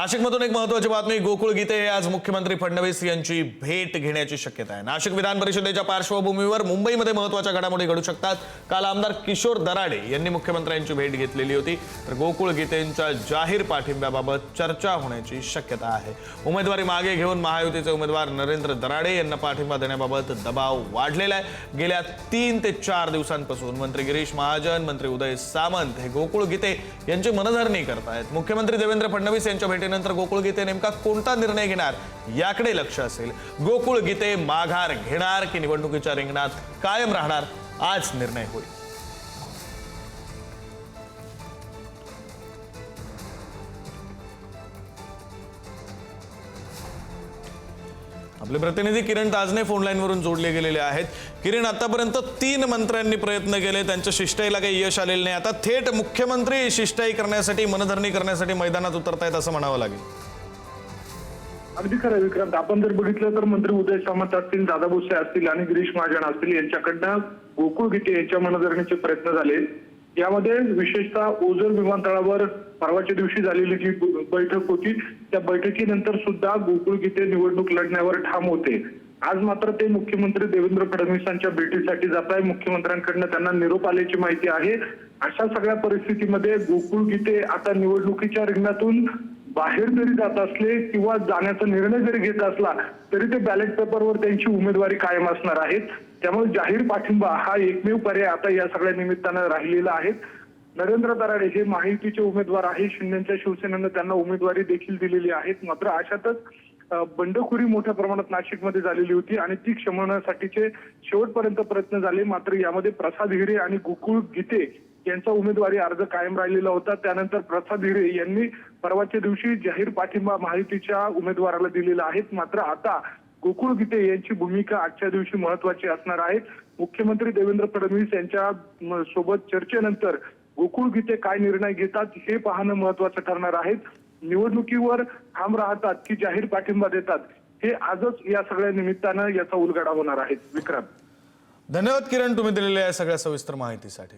नाशिकमधून एक महत्त्वाची बातमी। गोकुळ गीते हे आज मुख्यमंत्री फडणवीस यांची भेट घेण्याची शक्यता आहे। नाशिक विधान परिषदेच्या पार्श्वभूमीवर मुंबईमध्ये महत्त्वाच्या घडामोडी घडू शकतात। काल आमदार किशोर दराडे यांनी मुख्यमंत्र्यांची भेट घेतलेली होती, तर गोकुळ गीतेंच्या जाहीर पाठिंब्याबाबत चर्चा होण्याची शक्यता आहे। उमेदवारी मागे घेऊन महायुतीचे उमेदवार नरेंद्र दराडे यांना पाठिंबा देण्याबाबत दबाव वाढलेला आहे। गेल्या 3 ते 4 दिवसांपासून मंत्री गिरीश महाजन, मंत्री उदय सामंत हे गोकुळ गीते यांची मनधरणी करतायत। मुख्यमंत्री देवेंद्र फडणवीस यांच्या भेटीनंतर गोकुळ गीते नेमका कोणता निर्णय घेणार याकडे लक्ष असेल। गोकुळ गीते माघार घेणार की निवडणुकीच्या रिंगणात कायम राहणार, आज निर्णय होईल। आपले प्रतिनिधी किरण ताजने फोन लाईन वरून जोडले गेलेले आहेत। किरण, आतापर्यंत 3 मंत्र्यांनी प्रयत्न केले, त्यांच्या शिष्टाईला काही यश आलेलं नाही। आता थेट मुख्यमंत्री शिष्टाई करण्यासाठी, मनधरणी करण्यासाठी मैदानात उतरतायत असं म्हणावं लागेल। अगदी खरं विक्रांत, आपण जर बघितलं तर मंत्री उदय सामंत असतील, दादा भुसे असतील आणि गिरीश महाजन असतील यांच्याकडनं गोकुळ गीते यांच्या मनधरणीचे प्रयत्न झाले। यामध्ये विशेषतः ओझर विमानतळावर परवाच्या दिवशी झालेली जी बैठक होती, त्या बैठकीनंतर सुद्धा गोकुळ गीते निवडणूक लढण्यावर ठाम होते। आज मात्र ते मुख्यमंत्री देवेंद्र फडणवीसांच्या भेटीसाठी जात आहे। मुख्यमंत्र्यांकडनं त्यांना निरोप आल्याची माहिती आहे। अशा सगळ्या परिस्थितीमध्ये गोकुळ गीते आता निवडणुकीच्या रिंगणातून बाहेर जरी जात असले किंवा जाण्याचा निर्णय जरी घेत असला तरी ते बॅलेट पेपरवर त्यांची उमेदवारी कायम असणार आहे। त्यामुळे जाहीर पाठिंबा हा एकमेव पर्याय आता या सगळ्या निमित्तानं राहिलेला आहे। नरेंद्र दराडे हे महायुतीचे उमेदवार आहे। शिंदेच्या शिवसेनेनं त्यांना उमेदवारी देखील दिलेली आहे। मात्र अशातच बंडखोरी मोठ्या प्रमाणात नाशिकमध्ये झालेली होती आणि ती शमवण्यासाठीचे शेवटपर्यंत प्रयत्न झाले। मात्र यामध्ये प्रसाद हिरे आणि गोकुळ गीते यांचा उमेदवारी अर्ज कायम राहिलेला होता। त्यानंतर प्रसाद हिरे यांनी परवाच्या दिवशी जाहीर पाठिंबा महायुतीच्या उमेदवाराला दिलेला आहे। मात्र आता गोकुळ गीते यांची भूमिका आजच्या दिवशी महत्वाची असणार आहे। मुख्यमंत्री देवेंद्र फडणवीस यांच्या सोबत चर्चेनंतर गोकुळ गीते काय निर्णय घेतात हे पाहणं महत्वाचं ठरणार आहे। निवडणुकीवर ठाम राहतात की जाहीर पाठिंबा देतात, हे आजच या सगळ्या निमित्तानं याचा उलगडा होणार आहे। विक्रांत, धन्यवाद किरण, तुम्ही दिलेल्या या सगळ्या सविस्तर माहितीसाठी।